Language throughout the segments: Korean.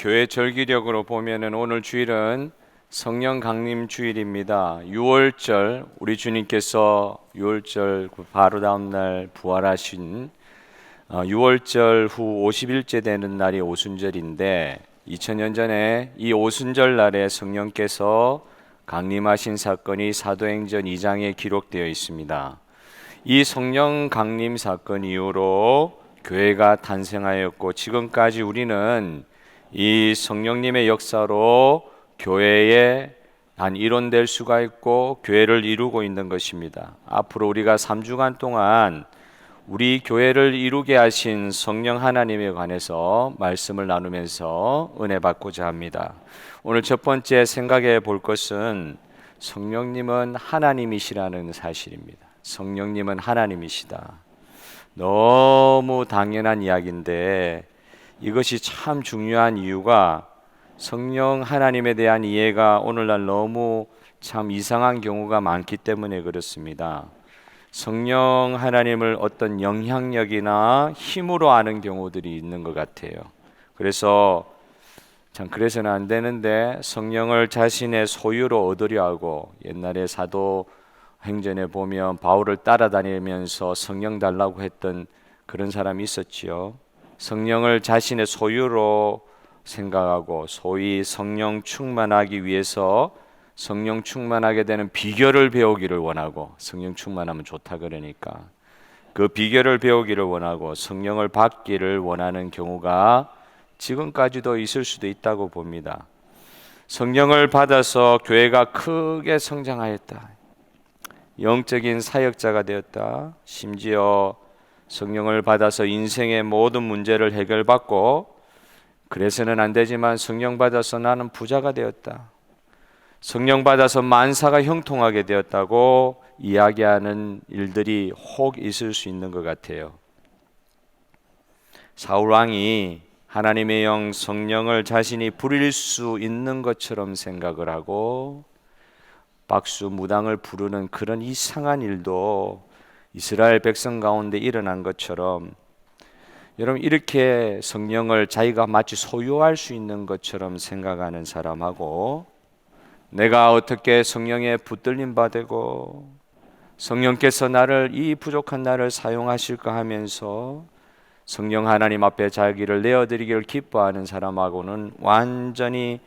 교회 절기력으로 보면은 오늘 주일은 성령 강림 주일입니다. 6월절 우리 주님께서 6월절 바로 다음 날 부활하신 6월절 후 50일째 되는 날이 오순절인데 2000년 전에 이 오순절 날에 성령께서 강림하신 사건이 사도행전 2장에 기록되어 있습니다. 이 성령 강림 사건 이후로 교회가 탄생하였고 지금까지 우리는 이 성령님의 역사로 교회의 한 일원 될 수가 있고 교회를 이루고 있는 것입니다. 앞으로 우리가 3주간 동안 우리 교회를 이루게 하신 성령 하나님에 관해서 말씀을 나누면서 은혜 받고자 합니다. 오늘 첫 번째 생각해 볼 것은 성령님은 하나님이시라는 사실입니다. 성령님은 하나님이시다. 너무 당연한 이야기인데 이것이 참 중요한 이유가 성령 하나님에 대한 이해가 오늘날 너무 참 이상한 경우가 많기 때문에 그렇습니다. 성령 하나님을 어떤 영향력이나 힘으로 아는 경우들이 있는 것 같아요. 그래서 참 그래서는 안 되는데 성령을 자신의 소유로 얻으려 하고 옛날에 사도행전에 보면 바울을 따라다니면서 성령 달라고 했던 그런 사람이 있었지요. 성령을 자신의 소유로 생각하고 소위 성령 충만하기 위해서 성령 충만하게 되는 비결을 배우기를 원하고 성령 충만하면 좋다 그러니까 그 비결을 배우기를 원하고 성령을 받기를 원하는 경우가 지금까지도 있을 수도 있다고 봅니다. 성령을 받아서 교회가 크게 성장하였다. 영적인 사역자가 되었다. 심지어 성령을 받아서 인생의 모든 문제를 해결받고 그래서는 안 되지만 성령 받아서 나는 부자가 되었다. 성령 받아서 만사가 형통하게 되었다고 이야기하는 일들이 혹 있을 수 있는 것 같아요. 사울 왕이 하나님의 영 성령을 자신이 부릴 수 있는 것처럼 생각을 하고 박수 무당을 부르는 그런 이상한 일도 이스라엘 백성 가운데 일어난 것처럼 여러분 이렇게 성령을 자기가 마치 소유할 수 있는 것처럼 생각하는 사람하고 내가 어떻게 성령에 붙들림 받고 성령께서 나를 이 부족한 나를 사용하실까 하면서 성령 하나님 앞에 자기를 내어드리기를 기뻐하는 사람하고는 완전히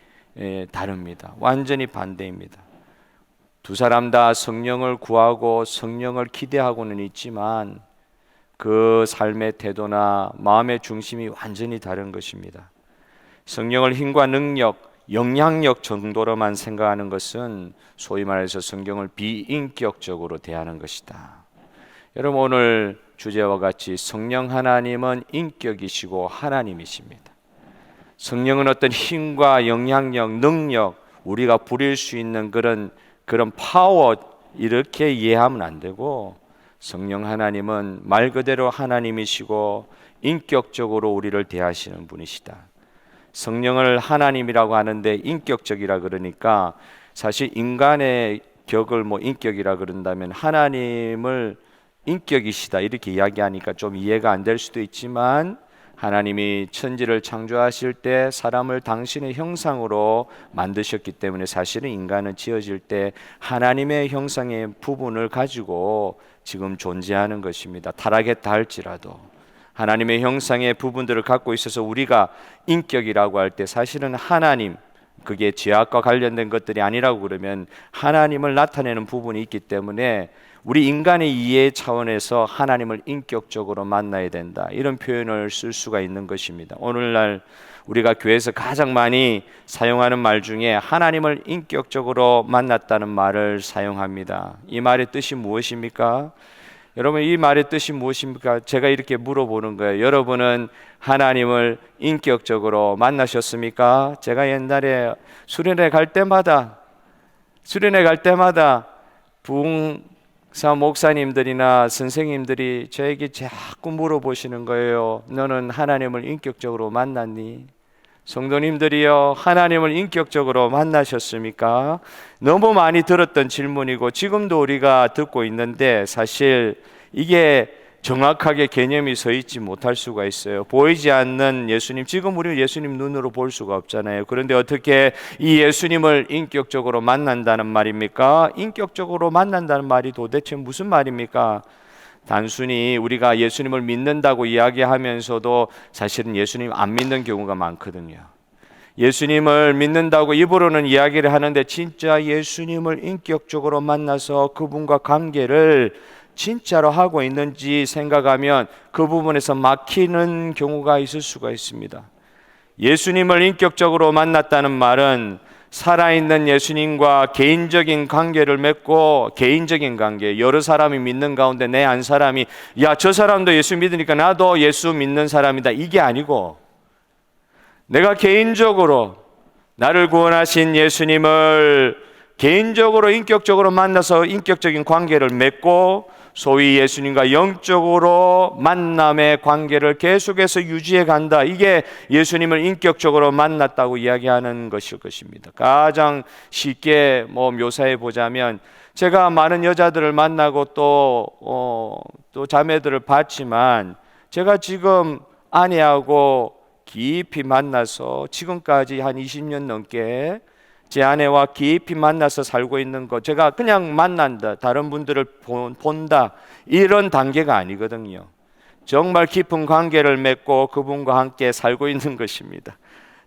다릅니다. 완전히 반대입니다. 두 사람 다 성령을 구하고 성령을 기대하고는 있지만 그 삶의 태도나 마음의 중심이 완전히 다른 것입니다. 성령을 힘과 능력, 영향력 정도로만 생각하는 것은 소위 말해서 성경을 비인격적으로 대하는 것이다. 여러분 오늘 주제와 같이 성령 하나님은 인격이시고 하나님이십니다. 성령은 어떤 힘과 영향력, 능력, 우리가 부릴 수 있는 그런 파워 이렇게 이해하면 안 되고 성령 하나님은 말 그대로 하나님이시고 인격적으로 우리를 대하시는 분이시다. 성령을 하나님이라고 하는데 인격적이라 그러니까 사실 인간의 격을 인격이라 그런다면 하나님을 인격이시다 이렇게 이야기하니까 좀 이해가 안 될 수도 있지만 하나님이 천지를 창조하실 때 사람을 당신의 형상으로 만드셨기 때문에 사실은 인간은 지어질 때 하나님의 형상의 부분을 가지고 지금 존재하는 것입니다. 타락했다 할지라도 하나님의 형상의 부분들을 갖고 있어서 우리가 인격이라고 할 때 사실은 하나님 그게 죄악과 관련된 것들이 아니라고 그러면 하나님을 나타내는 부분이 있기 때문에 우리 인간의 이해 차원에서 하나님을 인격적으로 만나야 된다 이런 표현을 쓸 수가 있는 것입니다. 오늘날 우리가 교회에서 가장 많이 사용하는 말 중에 하나님을 인격적으로 만났다는 말을 사용합니다. 이 말의 뜻이 무엇입니까? 여러분 이 말의 뜻이 무엇입니까? 제가 이렇게 물어보는 거예요. 여러분은 하나님을 인격적으로 만나셨습니까? 제가 옛날에 수련회 갈 때마다 부흥사 목사님들이나 선생님들이 저에게 자꾸 물어보시는 거예요. 너는 하나님을 인격적으로 만났니? 성도님들이요, 하나님을 인격적으로 만나셨습니까? 너무 많이 들었던 질문이고 지금도 우리가 듣고 있는데 사실 이게 정확하게 개념이 서 있지 못할 수가 있어요. 보이지 않는 예수님, 지금 우리는 예수님 눈으로 볼 수가 없잖아요. 그런데 어떻게 이 예수님을 인격적으로 만난다는 말입니까? 인격적으로 만난다는 말이 도대체 무슨 말입니까? 단순히 우리가 예수님을 믿는다고 이야기하면서도 사실은 예수님 안 믿는 경우가 많거든요. 예수님을 믿는다고 입으로는 이야기를 하는데 진짜 예수님을 인격적으로 만나서 그분과 관계를 진짜로 하고 있는지 생각하면 그 부분에서 막히는 경우가 있을 수가 있습니다. 예수님을 인격적으로 만났다는 말은 살아있는 예수님과 개인적인 관계를 맺고, 개인적인 관계, 여러 사람이 믿는 가운데 내 한 사람이 야, 저 사람도 예수 믿으니까 나도 예수 믿는 사람이다, 이게 아니고 내가 개인적으로 나를 구원하신 예수님을 개인적으로 인격적으로 만나서 인격적인 관계를 맺고 소위 예수님과 영적으로 만남의 관계를 계속해서 유지해 간다. 이게 예수님을 인격적으로 만났다고 이야기하는 것일 것입니다. 가장 쉽게 묘사해 보자면 제가 많은 여자들을 만나고 또 자매들을 봤지만 제가 지금 아내하고 깊이 만나서 지금까지 한 20년 넘게 제 아내와 깊이 만나서 살고 있는 것, 제가 그냥 만난다, 다른 분들을 본다, 이런 단계가 아니거든요. 정말 깊은 관계를 맺고 그분과 함께 살고 있는 것입니다.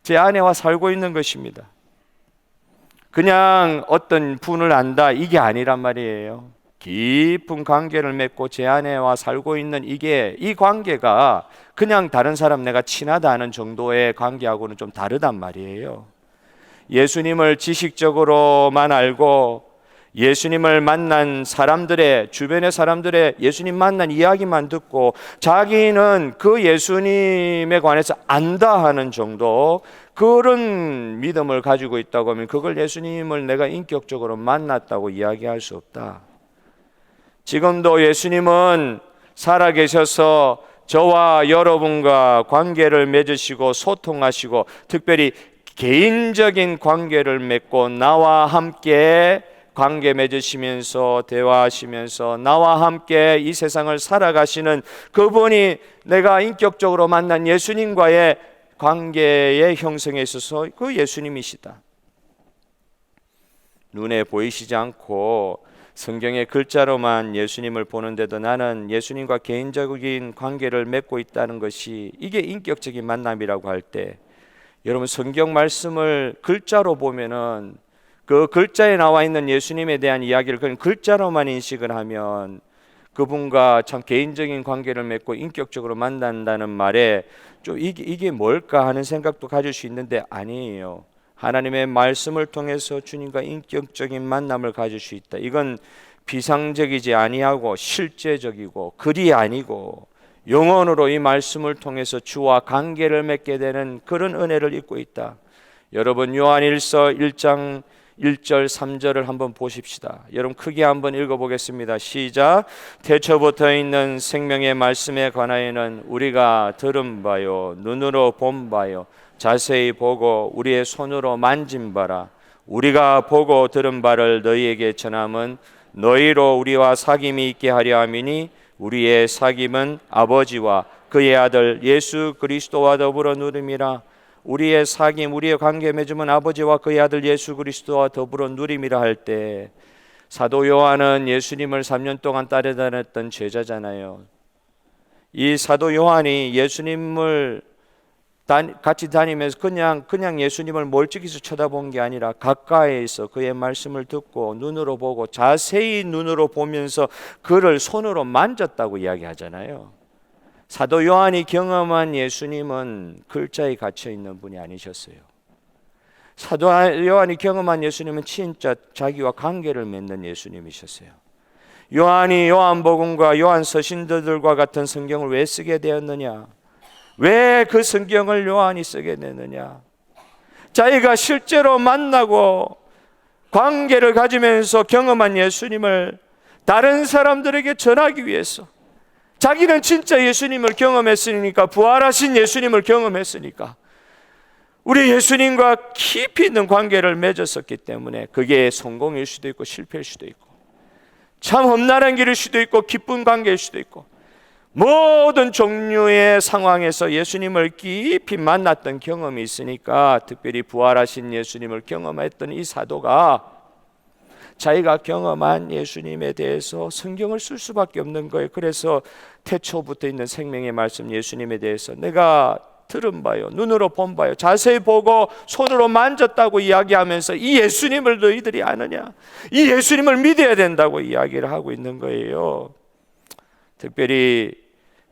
제 아내와 살고 있는 것입니다. 그냥 어떤 분을 안다, 이게 아니란 말이에요. 깊은 관계를 맺고 제 아내와 살고 있는 이 관계가 그냥 다른 사람 내가 친하다 하는 정도의 관계하고는 좀 다르단 말이에요. 예수님을 지식적으로만 알고 예수님을 만난 사람들의, 주변의 사람들의 예수님 만난 이야기만 듣고 자기는 그 예수님에 관해서 안다 하는 정도, 그런 믿음을 가지고 있다고 하면 그걸 예수님을 내가 인격적으로 만났다고 이야기할 수 없다. 지금도 예수님은 살아계셔서 저와 여러분과 관계를 맺으시고 소통하시고 특별히 개인적인 관계를 맺고 나와 함께 관계 맺으시면서 대화하시면서 나와 함께 이 세상을 살아가시는 그분이 내가 인격적으로 만난 예수님과의 관계의 형성에 있어서 그 예수님이시다. 눈에 보이시지 않고 성경의 글자로만 예수님을 보는데도 나는 예수님과 개인적인 관계를 맺고 있다는 것이, 이게 인격적인 만남이라고 할 때 여러분 성경 말씀을 글자로 보면은 그 글자에 나와 있는 예수님에 대한 이야기를 그냥 글자로만 인식을 하면 그분과 참 개인적인 관계를 맺고 인격적으로 만난다는 말에 좀 이게 뭘까 하는 생각도 가질 수 있는데 아니에요. 하나님의 말씀을 통해서 주님과 인격적인 만남을 가질 수 있다. 이건 비상적이지 아니하고 실제적이고 글이 아니고 영혼으로 이 말씀을 통해서 주와 관계를 맺게 되는 그런 은혜를 입고 있다. 여러분 요한일서 1장 1절 3절을 한번 보십시다. 여러분 크게 한번 읽어보겠습니다. 시작. 태초부터 있는 생명의 말씀에 관하여는 우리가 들은 바요 눈으로 본 바요 자세히 보고 우리의 손으로 만진 바라. 우리가 보고 들은 바를 너희에게 전함은 너희로 우리와 사귐이 있게 하려 함이니 우리의 사귐은 아버지와 그의 아들 예수 그리스도와 더불어 누림이라. 우리의 사귐, 우리의 관계 맺음은 아버지와 그의 아들 예수 그리스도와 더불어 누림이라 할 때, 사도 요한은 예수님을 3년 동안 따라다녔던 제자잖아요. 이 사도 요한이 예수님을 같이 다니면서 그냥 예수님을 멀찍이서 쳐다본 게 아니라 가까이에서 그의 말씀을 듣고 눈으로 보고 자세히 눈으로 보면서 그를 손으로 만졌다고 이야기하잖아요. 사도 요한이 경험한 예수님은 글자에 갇혀 있는 분이 아니셨어요. 사도 요한이 경험한 예수님은 진짜 자기와 관계를 맺는 예수님이셨어요. 요한이 요한복음과 요한서신들과 같은 성경을 왜 쓰게 되었느냐? 왜 그 성경을 요한이 쓰게 되느냐? 자기가 실제로 만나고 관계를 가지면서 경험한 예수님을 다른 사람들에게 전하기 위해서, 자기는 진짜 예수님을 경험했으니까, 부활하신 예수님을 경험했으니까 우리 예수님과 깊이 있는 관계를 맺었었기 때문에 그게 성공일 수도 있고 실패일 수도 있고 참 험난한 길일 수도 있고 기쁜 관계일 수도 있고 모든 종류의 상황에서 예수님을 깊이 만났던 경험이 있으니까, 특별히 부활하신 예수님을 경험했던 이 사도가 자기가 경험한 예수님에 대해서 성경을 쓸 수밖에 없는 거예요. 그래서 태초부터 있는 생명의 말씀 예수님에 대해서 내가 들은 바요, 눈으로 본 바요, 자세히 보고 손으로 만졌다고 이야기하면서 이 예수님을 너희들이 아느냐, 이 예수님을 믿어야 된다고 이야기를 하고 있는 거예요. 특별히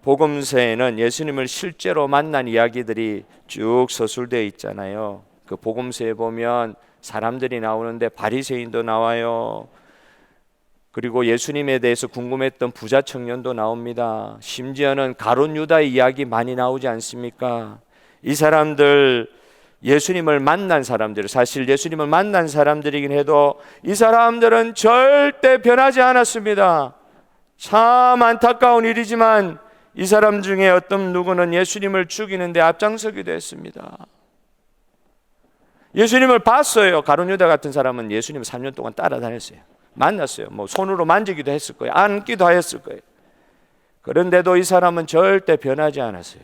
복음서에는 예수님을 실제로 만난 이야기들이 쭉 서술되어 있잖아요. 그 복음서에 보면 사람들이 나오는데 바리새인도 나와요. 그리고 예수님에 대해서 궁금했던 부자 청년도 나옵니다. 심지어는 가룟 유다의 이야기 많이 나오지 않습니까? 이 사람들, 예수님을 만난 사람들, 사실 예수님을 만난 사람들이긴 해도 이 사람들은 절대 변하지 않았습니다. 참 안타까운 일이지만 이 사람 중에 어떤 누구는 예수님을 죽이는데 앞장서기도 했습니다. 예수님을 봤어요. 가룟 유다 같은 사람은 예수님을 3년 동안 따라다녔어요. 만났어요. 뭐 손으로 만지기도 했을 거예요. 안기도 하였을 거예요. 그런데도 이 사람은 절대 변하지 않았어요.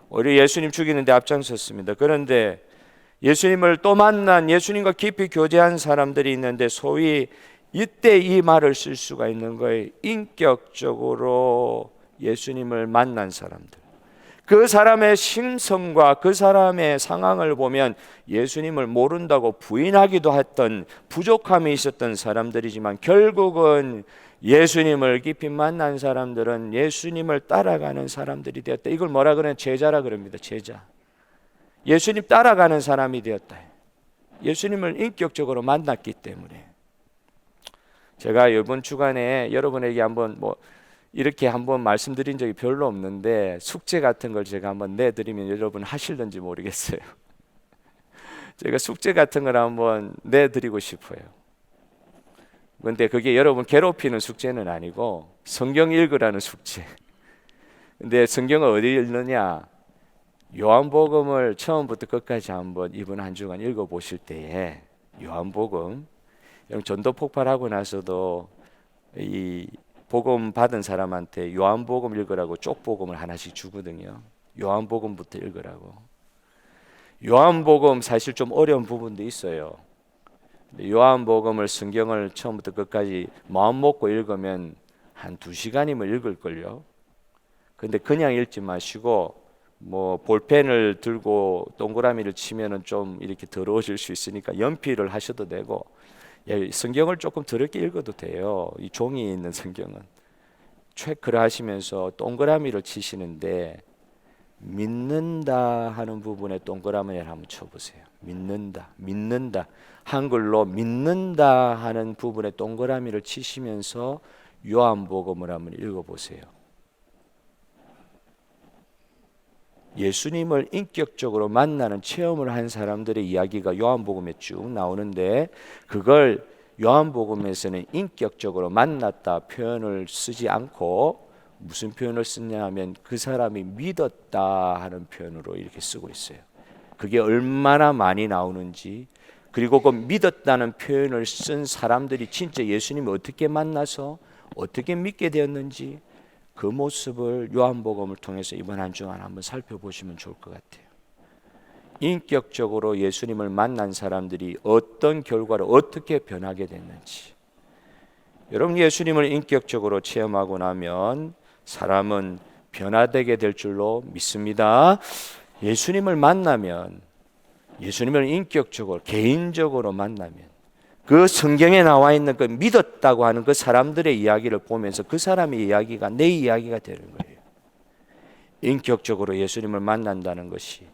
오히려 예수님 죽이는데 앞장섰습니다. 그런데 예수님을 또 만난, 예수님과 깊이 교제한 사람들이 있는데 소위 이때 이 말을 쓸 수가 있는 거예요. 인격적으로 예수님을 만난 사람들. 그 사람의 심성과 그 사람의 상황을 보면 예수님을 모른다고 부인하기도 했던, 부족함이 있었던 사람들이지만 결국은 예수님을 깊이 만난 사람들은 예수님을 따라가는 사람들이 되었다. 이걸 뭐라 그러냐? 제자라 그럽니다. 제자. 예수님 따라가는 사람이 되었다. 예수님을 인격적으로 만났기 때문에. 제가 이번 주간에 여러분에게 한번 이렇게 한번 말씀드린 적이 별로 없는데 숙제 같은 걸 제가 한번 내드리면 여러분 하실는지 모르겠어요. 제가 숙제 같은 걸 한번 내드리고 싶어요. 그런데 그게 여러분 괴롭히는 숙제는 아니고 성경 읽으라는 숙제. 근데 성경을 어디 읽느냐? 요한복음을 처음부터 끝까지 한번 이번 한 주간 읽어보실 때에 요한복음, 전도 폭발하고 나서도 이 복음 받은 사람한테 요한복음 읽으라고 쪽복음을 하나씩 주거든요. 요한복음부터 읽으라고. 요한복음 사실 좀 어려운 부분도 있어요. 요한복음을 성경을 처음부터 끝까지 마음 먹고 읽으면 한 2시간이면 읽을걸요. 근데 그냥 읽지 마시고 볼펜을 들고 동그라미를 치면은 좀 이렇게 더러워질 수 있으니까 연필을 하셔도 되고, 성경을 조금 더럽게 읽어도 돼요. 이 종이에 있는 성경은 체크를 하시면서 동그라미를 치시는데 믿는다 하는 부분에 동그라미를 한번 쳐보세요. 믿는다. 한글로 믿는다 하는 부분에 동그라미를 치시면서 요한복음을 한번 읽어보세요. 예수님을 인격적으로 만나는 체험을 한 사람들의 이야기가 요한복음에 쭉 나오는데, 그걸 요한복음에서는 인격적으로 만났다 표현을 쓰지 않고 무슨 표현을 쓰냐 하면 그 사람이 믿었다 하는 표현으로 이렇게 쓰고 있어요. 그게 얼마나 많이 나오는지, 그리고 그 믿었다는 표현을 쓴 사람들이 진짜 예수님을 어떻게 만나서 어떻게 믿게 되었는지, 그 모습을 요한복음을 통해서 이번 한 주간 한번 살펴보시면 좋을 것 같아요. 인격적으로 예수님을 만난 사람들이 어떤 결과로 어떻게 변하게 됐는지. 여러분, 예수님을 인격적으로 체험하고 나면 사람은 변화되게 될 줄로 믿습니다. 예수님을 만나면, 예수님을 인격적으로 개인적으로 만나면, 그 성경에 나와 있는 그 믿었다고 하는 그 사람들의 이야기를 보면서 그 사람의 이야기가 내 이야기가 되는 거예요. 인격적으로 예수님을 만난다는 것이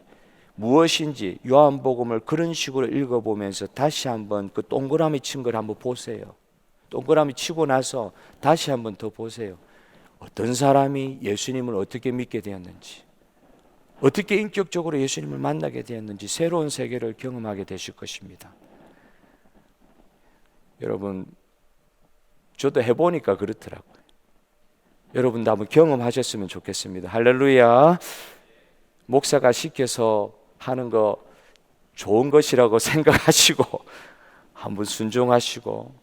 무엇인지 요한복음을 그런 식으로 읽어보면서 다시 한번 그 동그라미 친 걸 한번 보세요. 동그라미 치고 나서 다시 한번 더 보세요. 어떤 사람이 예수님을 어떻게 믿게 되었는지, 어떻게 인격적으로 예수님을 만나게 되었는지 새로운 세계를 경험하게 되실 것입니다. 여러분, 저도 해보니까 그렇더라고요. 여러분도 한번 경험하셨으면 좋겠습니다. 할렐루야. 목사가 시켜서 하는 거 좋은 것이라고 생각하시고 한번 순종하시고,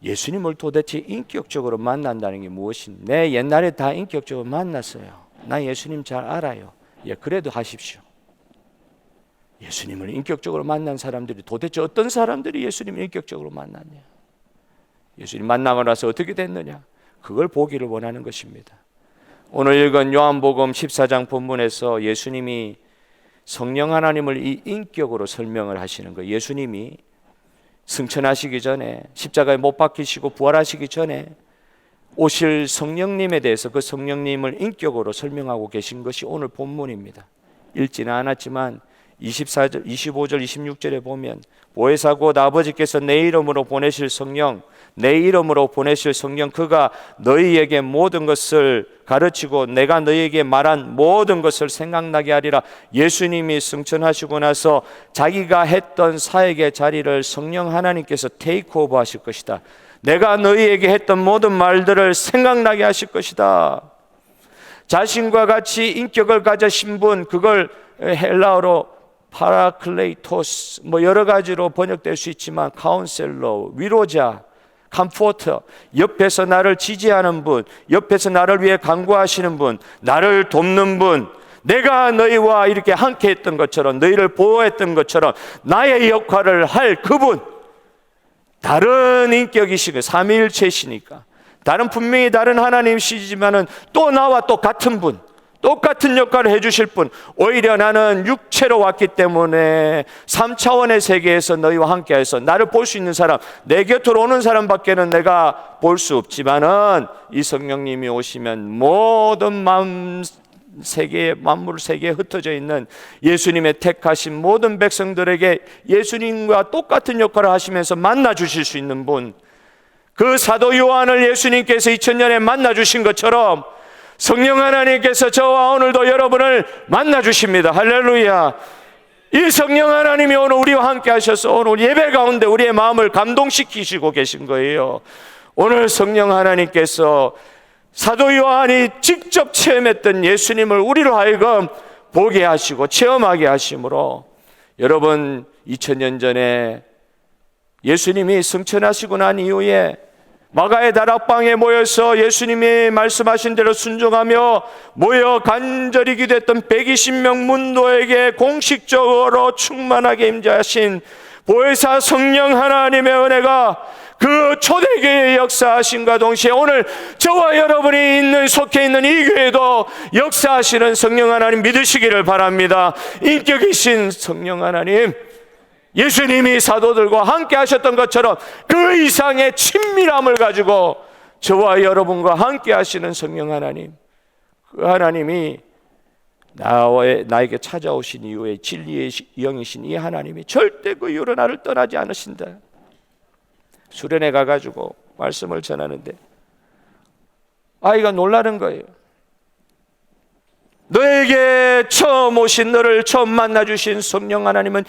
예수님을 도대체 인격적으로 만난다는 게 무엇인지. 내 옛날에 다 인격적으로 만났어요. 나 예수님 잘 알아요. 예, 그래도 하십시오. 예수님을 인격적으로 만난 사람들이 도대체 어떤 사람들이 예수님을 인격적으로 만났냐? 예수님 만나고 나서 어떻게 됐느냐? 그걸 보기를 원하는 것입니다. 오늘 읽은 요한복음 14장 본문에서 예수님이 성령 하나님을 이 인격으로 설명을 하시는 거예요. 예수님이 승천하시기 전에, 십자가에 못 박히시고 부활하시기 전에 오실 성령님에 대해서 그 성령님을 인격으로 설명하고 계신 것이 오늘 본문입니다. 읽지는 않았지만 24절, 25절, 26절에 보면 보혜사 곧 아버지께서 내 이름으로 보내실 성령, 내 이름으로 보내실 성령, 그가 너희에게 모든 것을 가르치고 내가 너희에게 말한 모든 것을 생각나게 하리라. 예수님이 승천하시고 나서 자기가 했던 사역의 자리를 성령 하나님께서 테이크오버 하실 것이다. 내가 너희에게 했던 모든 말들을 생각나게 하실 것이다. 자신과 같이 인격을 가지신 분, 그걸 헬라어로 파라클레이토스, 여러 가지로 번역될 수 있지만 카운셀러, 위로자, 컴포터, 옆에서 나를 지지하는 분, 옆에서 나를 위해 간구하시는 분, 나를 돕는 분, 내가 너희와 이렇게 함께 했던 것처럼, 너희를 보호했던 것처럼 나의 역할을 할 그분, 다른 인격이시고 삼위일체시니까 분명히 다른 하나님이시지만은 또 나와 또 같은 분, 똑같은 역할을 해주실 분, 오히려 나는 육체로 왔기 때문에 3차원의 세계에서 너희와 함께해서 나를 볼 수 있는 사람, 내 곁으로 오는 사람밖에는 내가 볼 수 없지만은 이 성령님이 오시면 모든 마음 세계에, 만물 세계에 흩어져 있는 예수님의 택하신 모든 백성들에게 예수님과 똑같은 역할을 하시면서 만나 주실 수 있는 분, 그 사도 요한을 예수님께서 2000년에 만나 주신 것처럼 성령 하나님께서 저와 오늘도 여러분을 만나 주십니다. 할렐루야. 이 성령 하나님이 오늘 우리와 함께 하셔서 오늘 예배 가운데 우리의 마음을 감동시키시고 계신 거예요. 오늘 성령 하나님께서 사도 요한이 직접 체험했던 예수님을 우리로 하여금 보게 하시고 체험하게 하심으로, 여러분 2000년 전에 예수님이 승천하시고 난 이후에 마가의 다락방에 모여서 예수님이 말씀하신 대로 순종하며 모여 간절히 기도했던 120명 문도에게 공식적으로 충만하게 임재하신 보혜사 성령 하나님의 은혜가 그 초대교회의 역사하심과 동시에 오늘 저와 여러분이 있는 속해 있는 이 교회도 역사하시는 성령 하나님 믿으시기를 바랍니다. 인격이신 성령 하나님, 예수님이 사도들과 함께 하셨던 것처럼 그 이상의 친밀함을 가지고 저와 여러분과 함께 하시는 성령 하나님, 그 하나님이 나에게 찾아오신 이후에 진리의 영이신 이 하나님이 절대 그 이후로 나를 떠나지 않으신다. 수련회 가가지고 말씀을 전하는데 아이가 놀라는 거예요. 너에게 처음 오신, 너를 처음 만나주신 성령 하나님은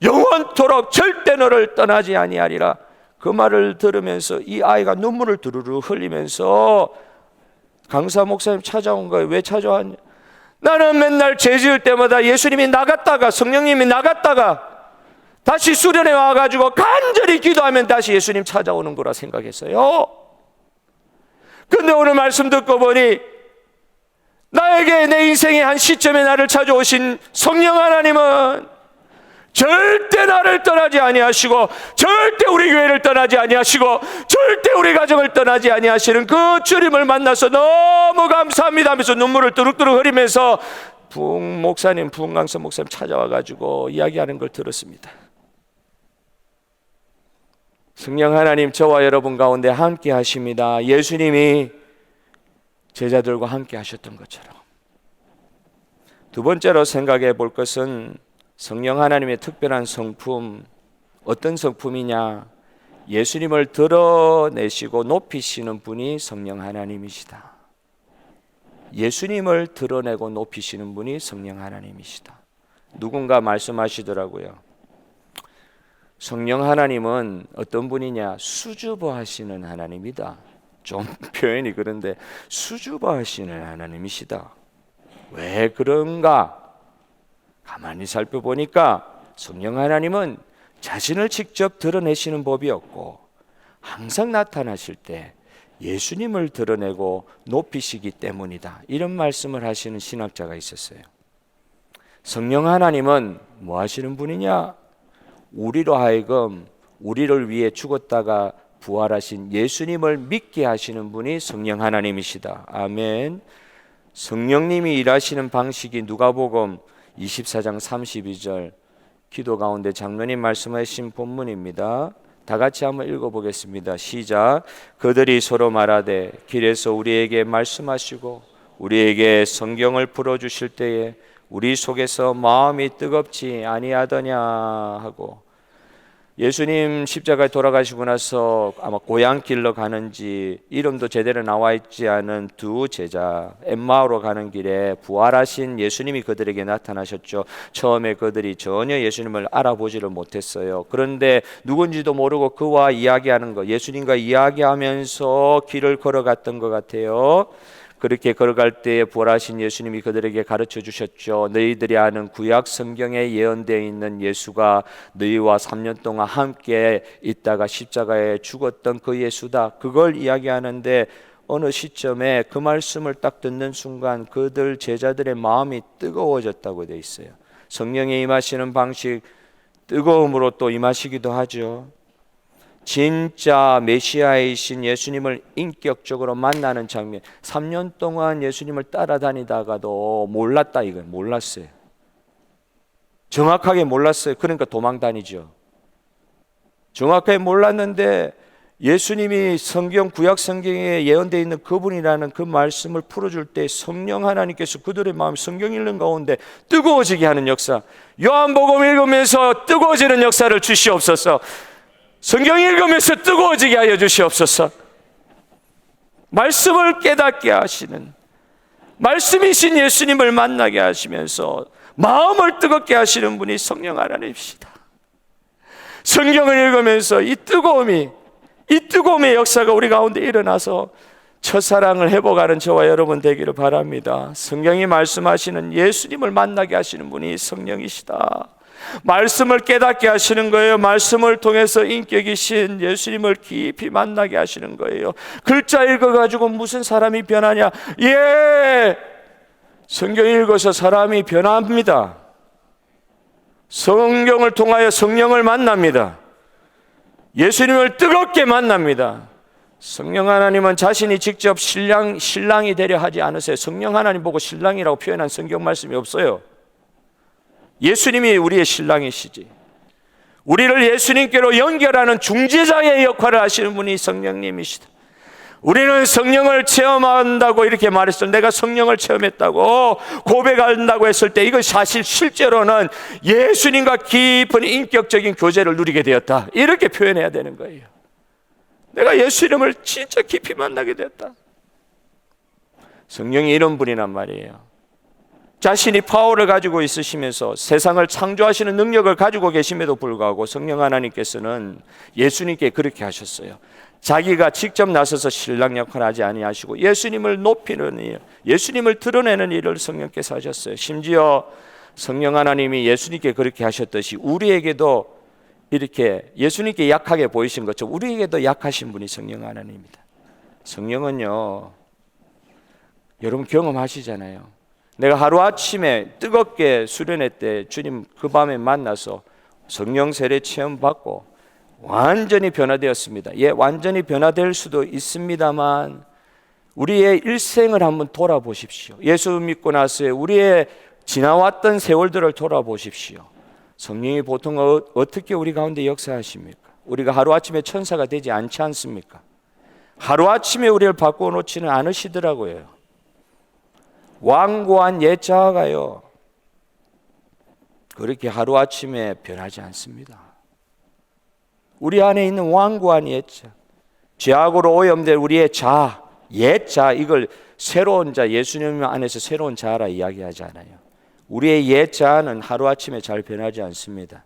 영원토록 절대 너를 떠나지 아니하리라. 그 말을 들으면서 이 아이가 눈물을 두루루 흘리면서 강사 목사님 찾아온 거예요. 왜 찾아왔냐? 나는 맨날 죄 지을 때마다 예수님이 나갔다가, 성령님이 나갔다가 다시 수련회 와가지고 간절히 기도하면 다시 예수님 찾아오는 거라 생각했어요. 근데 오늘 말씀 듣고 보니 나에게 내 인생의 한 시점에 나를 찾아오신 성령 하나님은 절대 나를 떠나지 아니하시고, 절대 우리 교회를 떠나지 아니하시고, 절대 우리 가정을 떠나지 아니하시는 그 주님을 만나서 너무 감사합니다 하면서 눈물을 뚜룩뚜룩 흘리면서 부흥강서 목사님 찾아와가지고 이야기하는 걸 들었습니다. 성령 하나님 저와 여러분 가운데 함께 하십니다. 예수님이 제자들과 함께 하셨던 것처럼. 두 번째로 생각해 볼 것은 성령 하나님의 특별한 성품, 어떤 성품이냐? 예수님을 드러내시고 높이시는 분이 성령 하나님이시다. 예수님을 드러내고 높이시는 분이 성령 하나님이시다. 누군가 말씀하시더라고요. 성령 하나님은 어떤 분이냐? 수줍어하시는 하나님이다. 좀 표현이 그런데 수줍어하시는 하나님이시다. 왜 그런가? 가만히 살펴보니까 성령 하나님은 자신을 직접 드러내시는 법이 없고 항상 나타나실 때 예수님을 드러내고 높이시기 때문이다. 이런 말씀을 하시는 신학자가 있었어요. 성령 하나님은 뭐 하시는 분이냐? 우리로 하여금 우리를 위해 죽었다가 부활하신 예수님을 믿게 하시는 분이 성령 하나님이시다. 아멘. 성령님이 일하시는 방식이 누가복음 24장 32절 기도 가운데 장로님 말씀하신 본문입니다. 다 같이 한번 읽어보겠습니다. 시작. 그들이 서로 말하되 길에서 우리에게 말씀하시고 우리에게 성경을 풀어주실 때에 우리 속에서 마음이 뜨겁지 아니하더냐 하고, 예수님 십자가에 돌아가시고 나서 아마 고향길로 가는지 이름도 제대로 나와 있지 않은 두 제자, 엠마오로 가는 길에 부활하신 예수님이 그들에게 나타나셨죠. 처음에 그들이 전혀 예수님을 알아보지를 못했어요. 그런데 누군지도 모르고 그와 이야기하는 거, 예수님과 이야기하면서 길을 걸어갔던 것 같아요. 그렇게 걸어갈 때에 부활하신 예수님이 그들에게 가르쳐 주셨죠. 너희들이 아는 구약 성경에 예언되어 있는 예수가 너희와 3년 동안 함께 있다가 십자가에 죽었던 그 예수다. 그걸 이야기하는데 어느 시점에 그 말씀을 딱 듣는 순간 그들 제자들의 마음이 뜨거워졌다고 되어 있어요. 성령이 임하시는 방식, 뜨거움으로 또 임하시기도 하죠. 진짜 메시아이신 예수님을 인격적으로 만나는 장면. 3년 동안 예수님을 따라다니다가도 몰랐다, 이건 몰랐어요. 정확하게 몰랐어요. 그러니까 도망 다니죠. 정확하게 몰랐는데 예수님이 성경, 구약 성경에 예언되어 있는 그분이라는 그 말씀을 풀어줄 때 성령 하나님께서 그들의 마음, 성경 읽는 가운데 뜨거워지게 하는 역사, 요한복음 읽으면서 뜨거워지는 역사를 주시옵소서. 성경 읽으면서 뜨거워지게 하여 주시옵소서. 말씀을 깨닫게 하시는, 말씀이신 예수님을 만나게 하시면서 마음을 뜨겁게 하시는 분이 성령 하나님이시다. 성경을 읽으면서 이 뜨거움의 역사가 우리 가운데 일어나서 첫사랑을 회복하는 저와 여러분 되기를 바랍니다. 성경이 말씀하시는 예수님을 만나게 하시는 분이 성령이시다. 말씀을 깨닫게 하시는 거예요. 말씀을 통해서 인격이신 예수님을 깊이 만나게 하시는 거예요. 글자 읽어가지고 무슨 사람이 변하냐? 예, 성경 읽어서 사람이 변합니다. 성경을 통하여 성령을 만납니다. 예수님을 뜨겁게 만납니다. 성령 하나님은 자신이 직접 신랑이 되려 하지 않으세요. 성령 하나님 보고 신랑이라고 표현한 성경 말씀이 없어요. 예수님이 우리의 신랑이시지. 우리를 예수님께로 연결하는 중재자의 역할을 하시는 분이 성령님이시다. 우리는 성령을 체험한다고 이렇게 말했을 때, 내가 성령을 체험했다고 고백한다고 했을 때, 이건 사실 실제로는 예수님과 깊은 인격적인 교제를 누리게 되었다, 이렇게 표현해야 되는 거예요. 내가 예수님을 진짜 깊이 만나게 됐다. 성령이 이런 분이란 말이에요. 자신이 파워를 가지고 있으시면서 세상을 창조하시는 능력을 가지고 계심에도 불구하고 성령 하나님께서는 예수님께 그렇게 하셨어요. 자기가 직접 나서서 신랑 역할을 하지 아니하시고 예수님을 높이는 일, 예수님을 드러내는 일을 성령께서 하셨어요. 심지어 성령 하나님이 예수님께 그렇게 하셨듯이 우리에게도 이렇게 예수님께 약하게 보이신 것처럼 우리에게도 약하신 분이 성령 하나님입니다. 성령은요, 여러분 경험하시잖아요. 내가 하루아침에 뜨겁게 수련회 때 주님 그 밤에 만나서 성령 세례 체험 받고 완전히 변화되었습니다. 예, 완전히 변화될 수도 있습니다만 우리의 일생을 한번 돌아보십시오. 예수 믿고 나서 우리의 지나왔던 세월들을 돌아보십시오. 성령이 보통 어떻게 우리 가운데 역사하십니까? 우리가 하루아침에 천사가 되지 않지 않습니까? 하루아침에 우리를 바꾸어 놓지는 않으시더라고요. 완고한 옛 자아가요, 그렇게 하루아침에 변하지 않습니다. 우리 안에 있는 완고한 옛 자, 죄악으로 오염된 우리의 자, 옛 자, 이걸 새로운 자, 예수님 안에서 새로운 자라 이야기하지 않아요. 우리의 옛 자아는 하루아침에 잘 변하지 않습니다.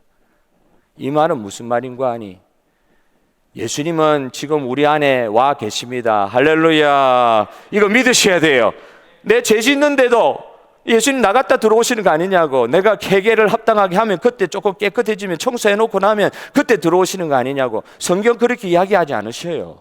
이 말은 무슨 말인가 하니, 예수님은 지금 우리 안에 와 계십니다. 할렐루야. 이거 믿으셔야 돼요. 내 죄 짓는데도 예수님 나갔다 들어오시는 거 아니냐고. 내가 회개를 합당하게 하면 그때 조금 깨끗해지면 청소해놓고 나면 그때 들어오시는 거 아니냐고. 성경 그렇게 이야기하지 않으셔요.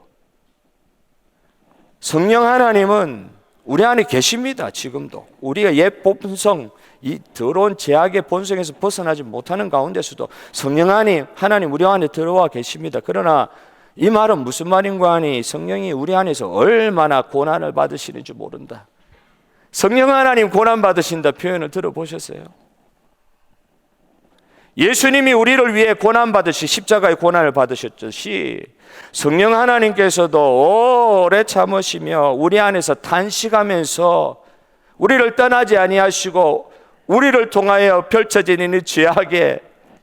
성령 하나님은 우리 안에 계십니다. 지금도 우리가 옛 본성, 이 더러운 죄악의 본성에서 벗어나지 못하는 가운데서도 성령 하나님 우리 안에 들어와 계십니다. 그러나 이 말은 무슨 말인가 하니 성령이 우리 안에서 얼마나 고난을 받으시는지 모른다. 성령 하나님 고난 받으신다 표현을 들어보셨어요? 예수님이 우리를 위해 고난 받으시 십자가의 고난을 받으셨듯이 성령 하나님께서도 오래 참으시며 우리 안에서 탄식하면서 우리를 떠나지 아니하시고 우리를 통하여 펼쳐지는 이 죄악의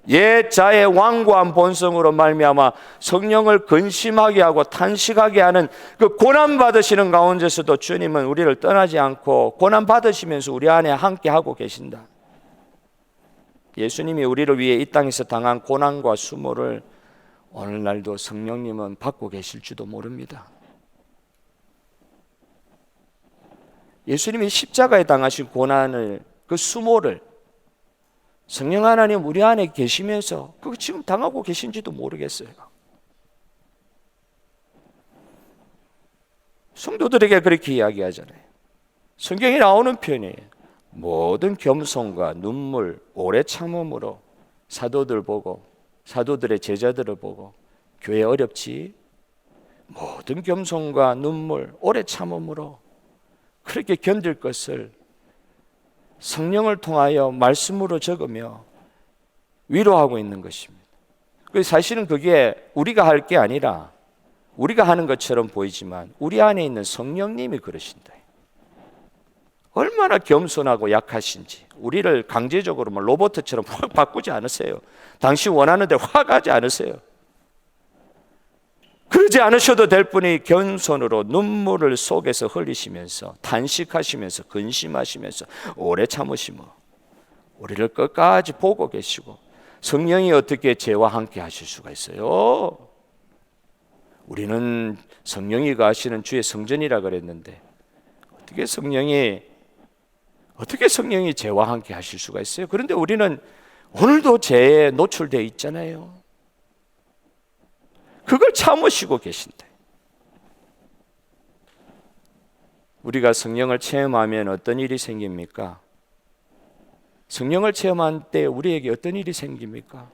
옛 자의 완고한 본성으로 말미암아 성령을 근심하게 하고 탄식하게 하는 그 고난 받으시는 가운데서도 주님은 우리를 떠나지 않고 고난 받으시면서 우리 안에 함께 하고 계신다. 예수님이 우리를 위해 이 땅에서 당한 고난과 수모를 오늘날도 성령님은 받고 계실지도 모릅니다. 예수님이 십자가에 당하신 고난을, 그 수모를 성령 하나님 우리 안에 계시면서 그거 지금 당하고 계신지도 모르겠어요. 성도들에게 그렇게 이야기하잖아요. 성경에 나오는 표현이에요. 모든 겸손과 눈물, 오래 참음으로 사도들 보고, 사도들의 제자들을 보고, 교회 어렵지? 모든 겸손과 눈물, 오래 참음으로 그렇게 견딜 것을 성령을 통하여 말씀으로 적으며 위로하고 있는 것입니다. 사실은 그게 우리가 할 게 아니라 우리가 하는 것처럼 보이지만 우리 안에 있는 성령님이 그러신다. 얼마나 겸손하고 약하신지. 우리를 강제적으로 로봇처럼 확 바꾸지 않으세요. 당신 원하는 대로 확 하지 않으세요. 그러지 않으셔도 될 분이 겸손으로 눈물을 속에서 흘리시면서 탄식하시면서 근심하시면서 오래 참으시며 우리를 끝까지 보고 계시고, 성령이 어떻게 죄와 함께 하실 수가 있어요? 우리는 성령이 거하시는 주의 성전이라 그랬는데 어떻게 성령이 죄와 함께 하실 수가 있어요? 그런데 우리는 오늘도 죄에 노출되어 있잖아요. 그걸 참으시고 계신데, 우리가 성령을 체험하면 어떤 일이 생깁니까? 성령을 체험한 때 우리에게 어떤 일이 생깁니까?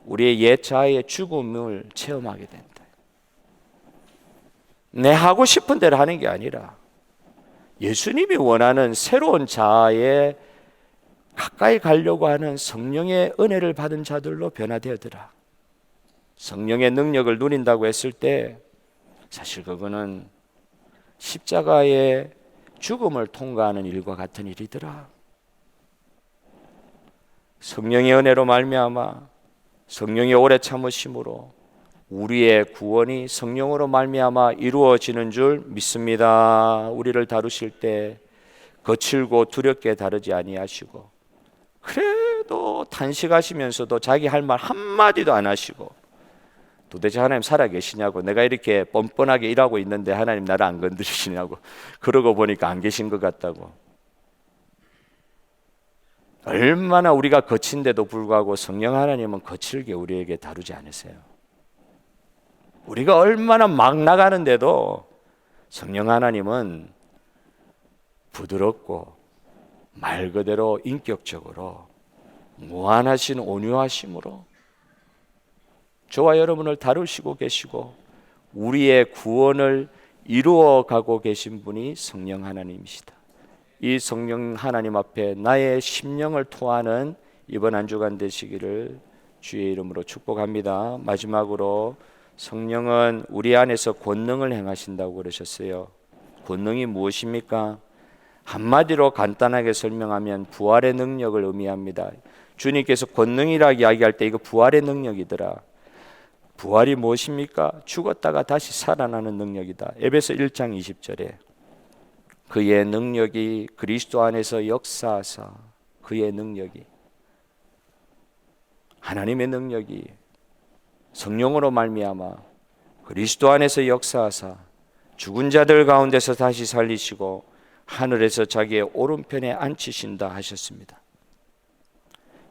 우리의 옛 자아의 죽음을 체험하게 된다. 내 하고 싶은 대로 하는 게 아니라 예수님이 원하는 새로운 자아에 가까이 가려고 하는 성령의 은혜를 받은 자들로 변화되어더라. 성령의 능력을 누린다고 했을 때 사실 그거는 십자가의 죽음을 통과하는 일과 같은 일이더라. 성령의 은혜로 말미암아 성령의 오래 참으심으로 우리의 구원이 성령으로 말미암아 이루어지는 줄 믿습니다. 우리를 다루실 때 거칠고 두렵게 다루지 아니하시고, 그래도 탄식하시면서도 자기 할 말 한마디도 안 하시고, 도대체 하나님 살아계시냐고, 내가 이렇게 뻔뻔하게 일하고 있는데 하나님 나를 안 건드리시냐고, 그러고 보니까 안 계신 것 같다고. 얼마나 우리가 거친데도 불구하고 성령 하나님은 거칠게 우리에게 다루지 않으세요. 우리가 얼마나 막 나가는데도 성령 하나님은 부드럽고 말 그대로 인격적으로 무한하신 온유하심으로 저와 여러분을 다루시고 계시고 우리의 구원을 이루어가고 계신 분이 성령 하나님이시다. 이 성령 하나님 앞에 나의 심령을 토하는 이번 한 주간 되시기를 주의 이름으로 축복합니다. 마지막으로 성령은 우리 안에서 권능을 행하신다고 그러셨어요. 권능이 무엇입니까? 한마디로 간단하게 설명하면 부활의 능력을 의미합니다. 주님께서 권능이라고 이야기할 때 이거 부활의 능력이더라. 부활이 무엇입니까? 죽었다가 다시 살아나는 능력이다. 에베소 1장 20절에 그의 능력이 그리스도 안에서 역사하사, 그의 능력이, 하나님의 능력이 성령으로 말미암아 그리스도 안에서 역사하사 죽은 자들 가운데서 다시 살리시고 하늘에서 자기의 오른편에 앉히신다 하셨습니다.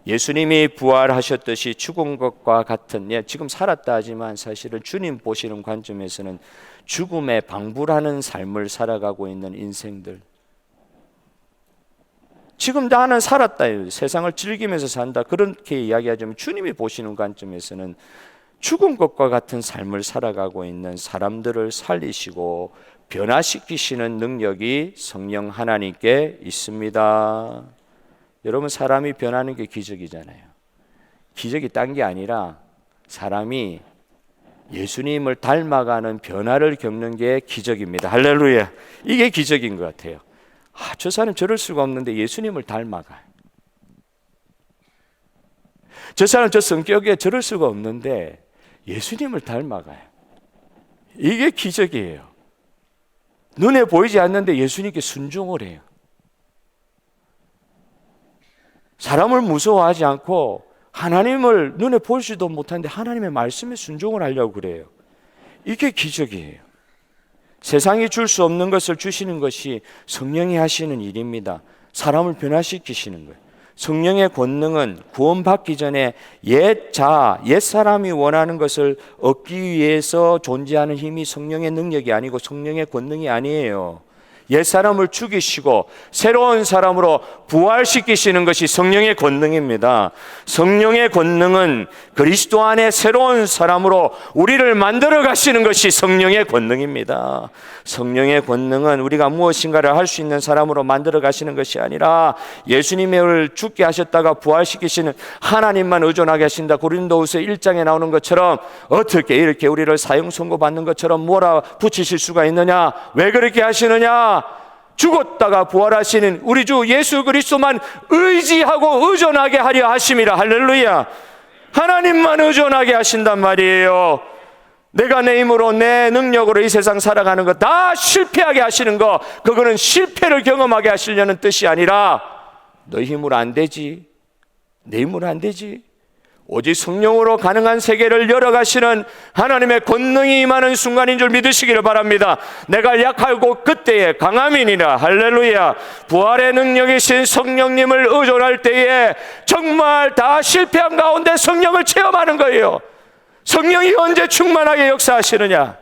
예수님이 부활하셨듯이 죽은 것과 같은, 지금 살았다 하지만 사실은 주님 보시는 관점에서는 죽음에 방불하는 삶을 살아가고 있는 인생들, 지금 나는 살았다, 세상을 즐기면서 산다, 그렇게 이야기하자면 주님이 보시는 관점에서는 죽은 것과 같은 삶을 살아가고 있는 사람들을 살리시고 변화시키시는 능력이 성령 하나님께 있습니다. 여러분, 사람이 변하는 게 기적이잖아요. 기적이 딴 게 아니라 사람이 예수님을 닮아가는 변화를 겪는 게 기적입니다. 할렐루야. 이게 기적인 것 같아요. 저 사람 저럴 수가 없는데 예수님을 닮아가요. 저 사람 저 성격에 저럴 수가 없는데 예수님을 닮아가요. 이게 기적이에요. 눈에 보이지 않는데 예수님께 순종을 해요. 사람을 무서워하지 않고 하나님을 눈에 보지도 못하는데 하나님의 말씀에 순종을 하려고 그래요. 이게 기적이에요. 세상이 줄 수 없는 것을 주시는 것이 성령이 하시는 일입니다. 사람을 변화시키시는 거예요. 성령의 권능은 구원받기 전에 옛 사람이 원하는 것을 얻기 위해서 존재하는 힘이 성령의 능력이 아니고 성령의 권능이 아니에요. 옛 사람을 죽이시고 새로운 사람으로 부활시키시는 것이 성령의 권능입니다. 성령의 권능은 그리스도 안에 새로운 사람으로 우리를 만들어 가시는 것이 성령의 권능입니다. 성령의 권능은 우리가 무엇인가를 할 수 있는 사람으로 만들어 가시는 것이 아니라 예수님을 죽게 하셨다가 부활시키시는 하나님만 의존하게 하신다. 고린도후서 1장에 나오는 것처럼 어떻게 이렇게 우리를 사형 선고받는 것처럼 몰아붙이실 수가 있느냐? 왜 그렇게 하시느냐? 죽었다가 부활하시는 우리 주 예수 그리스도만 의지하고 의존하게 하려 하심이라. 할렐루야. 하나님만 의존하게 하신단 말이에요. 내가 내 힘으로 내 능력으로 이 세상 살아가는 거 다 실패하게 하시는 거, 그거는 실패를 경험하게 하시려는 뜻이 아니라 너 힘으로 안 되지, 내 힘으로 안 되지, 오직 성령으로 가능한 세계를 열어가시는 하나님의 권능이 임하는 순간인 줄 믿으시기를 바랍니다. 내가 약하고 그때에 강함이니라. 할렐루야. 부활의 능력이신 성령님을 의존할 때에 정말 다 실패한 가운데 성령을 체험하는 거예요. 성령이 언제 충만하게 역사하시느냐?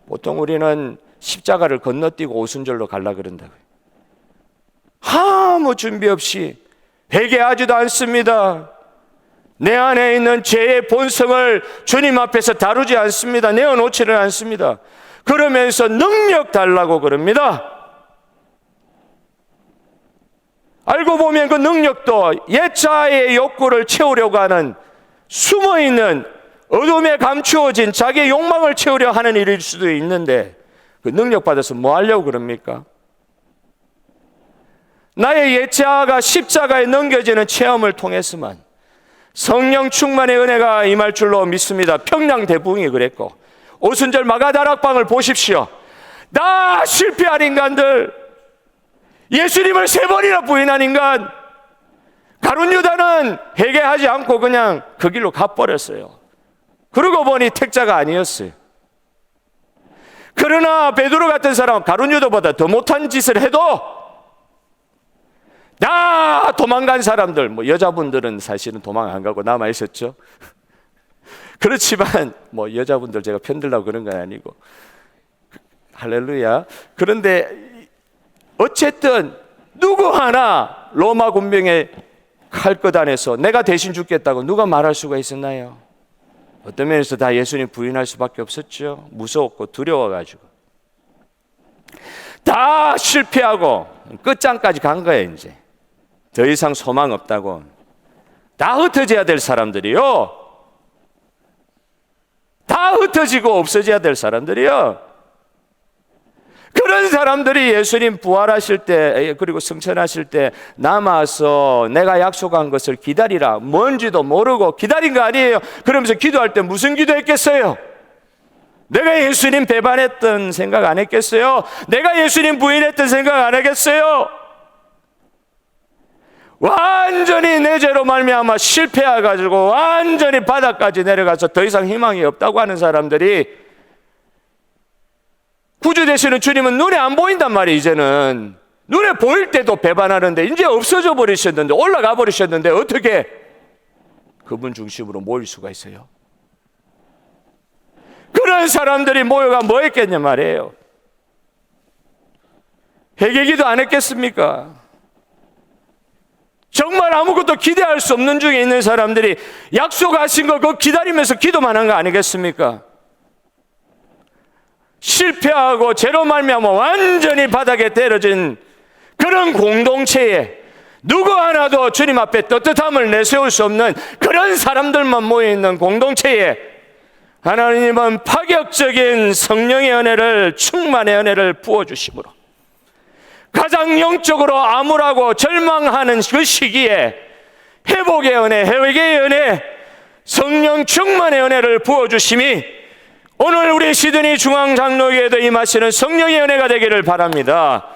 보통 우리는 십자가를 건너뛰고 오순절로 가려고 그런다고요. 아무 준비 없이 회개하지도 않습니다. 내 안에 있는 죄의 본성을 주님 앞에서 다루지 않습니다. 내어놓지를 않습니다. 그러면서 능력 달라고 그럽니다. 알고 보면 그 능력도 옛자의 욕구를 채우려고 하는 숨어있는 어둠에 감추어진 자기의 욕망을 채우려 하는 일일 수도 있는데, 그 능력 받아서 뭐 하려고 그럽니까? 나의 옛자가 십자가에 넘겨지는 체험을 통해서만 성령 충만의 은혜가 임할 줄로 믿습니다. 평양대부흥이 그랬고, 오순절 마가다락방을 보십시오. 다 실패한 인간들, 예수님을 3번이나 부인한 인간, 가룟 유다는 회개하지 않고 그냥 그 길로 가버렸어요. 그러고 보니 택자가 아니었어요. 그러나 베드로 같은 사람은 가룟 유다보다 더 못한 짓을 해도 다 도망간 사람들, 여자분들은 사실은 도망 안 가고 남아 있었죠. 그렇지만 여자분들 제가 편들라고 그런 건 아니고, 할렐루야. 그런데 어쨌든 누구 하나 로마 군병의 칼끝 안에서 내가 대신 죽겠다고 누가 말할 수가 있었나요? 어떤 면에서 다 예수님 부인할 수밖에 없었죠. 무서웠고 두려워가지고 다 실패하고 끝장까지 간 거예요. 이제 더 이상 소망 없다고 다 흩어져야 될 사람들이요, 다 흩어지고 없어져야 될 사람들이요. 그런 사람들이 예수님 부활하실 때, 그리고 승천하실 때 남아서 내가 약속한 것을 기다리라, 뭔지도 모르고 기다린 거 아니에요. 그러면서 기도할 때 무슨 기도했겠어요? 내가 예수님 배반했던 생각 안 했겠어요? 내가 예수님 부인했던 생각 안 하겠어요? 완전히 내 죄로 말미암아 실패해가지고 완전히 바닥까지 내려가서 더 이상 희망이 없다고 하는 사람들이 구주 되시는 주님은 눈에 안 보인단 말이에요. 이제는 눈에 보일 때도 배반하는데 이제 없어져 버리셨는데, 올라가 버리셨는데 어떻게 그분 중심으로 모일 수가 있어요? 그런 사람들이 모여가 뭐 했겠냐 말이에요. 회개기도 안 했겠습니까? 정말 아무것도 기대할 수 없는 중에 있는 사람들이 약속하신 거 그거 기다리면서 기도만 한 거 아니겠습니까? 실패하고 죄로 말미암아 완전히 바닥에 떨어진 그런 공동체에 누구 하나도 주님 앞에 떳떳함을 내세울 수 없는 그런 사람들만 모여있는 공동체에 하나님은 파격적인 성령의 은혜를, 충만의 은혜를 부어주심으로 가장 영적으로 암울하고 절망하는 그 시기에 회복의 은혜, 회개의 은혜, 성령 충만의 은혜를 부어주심이 오늘 우리 시드니 중앙장로교회도 임하시는 성령의 은혜가 되기를 바랍니다.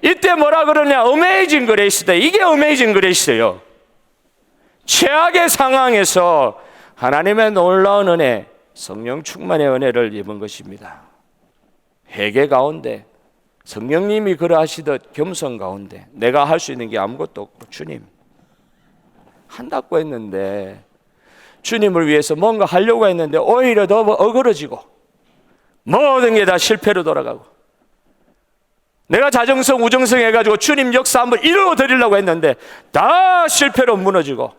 이때 뭐라 그러냐? 어메이징 그레이스다. 이게 어메이징 그레이스예요. 최악의 상황에서 하나님의 놀라운 은혜, 성령 충만의 은혜를 입은 것입니다. 회개 가운데 성령님이 그러하시듯 겸손 가운데 내가 할 수 있는 게 아무것도 없고 주님 한다고 했는데, 주님을 위해서 뭔가 하려고 했는데 오히려 더 어그러지고 모든 게 다 실패로 돌아가고, 내가 자정성 우정성 해가지고 주님 역사 한번 이루어 드리려고 했는데 다 실패로 무너지고,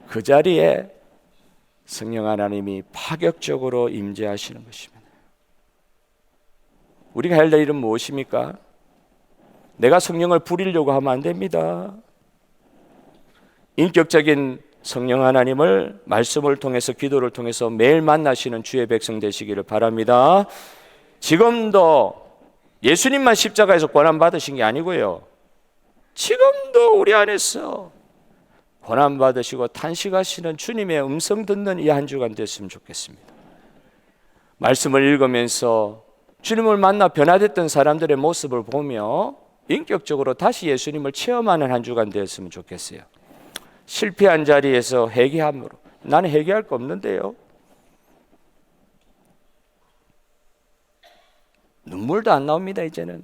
그 자리에 성령 하나님이 파격적으로 임재하시는 것입니다. 우리가 할 일은 무엇입니까? 내가 성령을 부리려고 하면 안 됩니다. 인격적인 성령 하나님을 말씀을 통해서, 기도를 통해서 매일 만나시는 주의 백성 되시기를 바랍니다. 지금도 예수님만 십자가에서 고난 받으신 게 아니고요, 지금도 우리 안에서 고난 받으시고 탄식하시는 주님의 음성 듣는 이 한 주간 됐으면 좋겠습니다. 말씀을 읽으면서 주님을 만나 변화됐던 사람들의 모습을 보며 인격적으로 다시 예수님을 체험하는 한 주간 되었으면 좋겠어요. 실패한 자리에서 회개함으로, 나는 회개할 거 없는데요, 눈물도 안 나옵니다. 이제는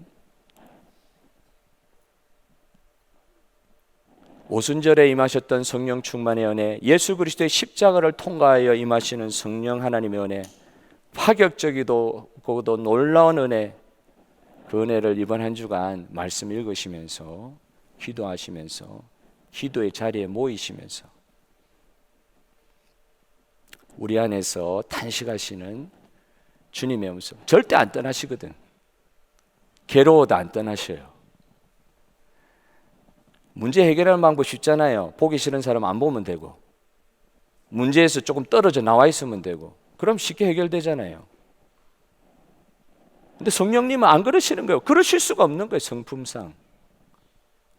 오순절에 임하셨던 성령 충만의 은혜, 예수 그리스도의 십자가를 통과하여 임하시는 성령 하나님의 은혜, 파격적이고 놀라운 은혜, 그 은혜를 이번 한 주간 말씀 읽으시면서, 기도하시면서, 기도의 자리에 모이시면서 우리 안에서 탄식하시는 주님의 음성, 절대 안 떠나시거든. 괴로워도 안 떠나셔요. 문제 해결하는 방법 쉽잖아요. 보기 싫은 사람 안 보면 되고, 문제에서 조금 떨어져 나와 있으면 되고, 그럼 쉽게 해결되잖아요. 근데 성령님은 안 그러시는 거예요. 그러실 수가 없는 거예요. 성품상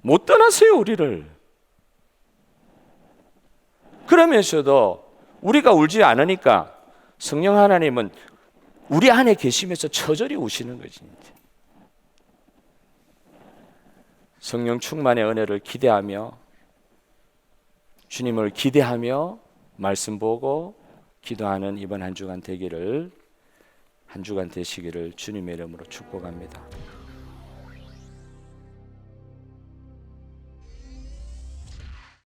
못 떠나세요, 우리를. 그러면서도 우리가 울지 않으니까 성령 하나님은 우리 안에 계시면서 처절히 우시는 거지. 성령 충만의 은혜를 기대하며, 주님을 기대하며 말씀 보고 기도하는 이번 한 주간 되기를, 한 주간 되시기를 주님의 이름으로 축복합니다.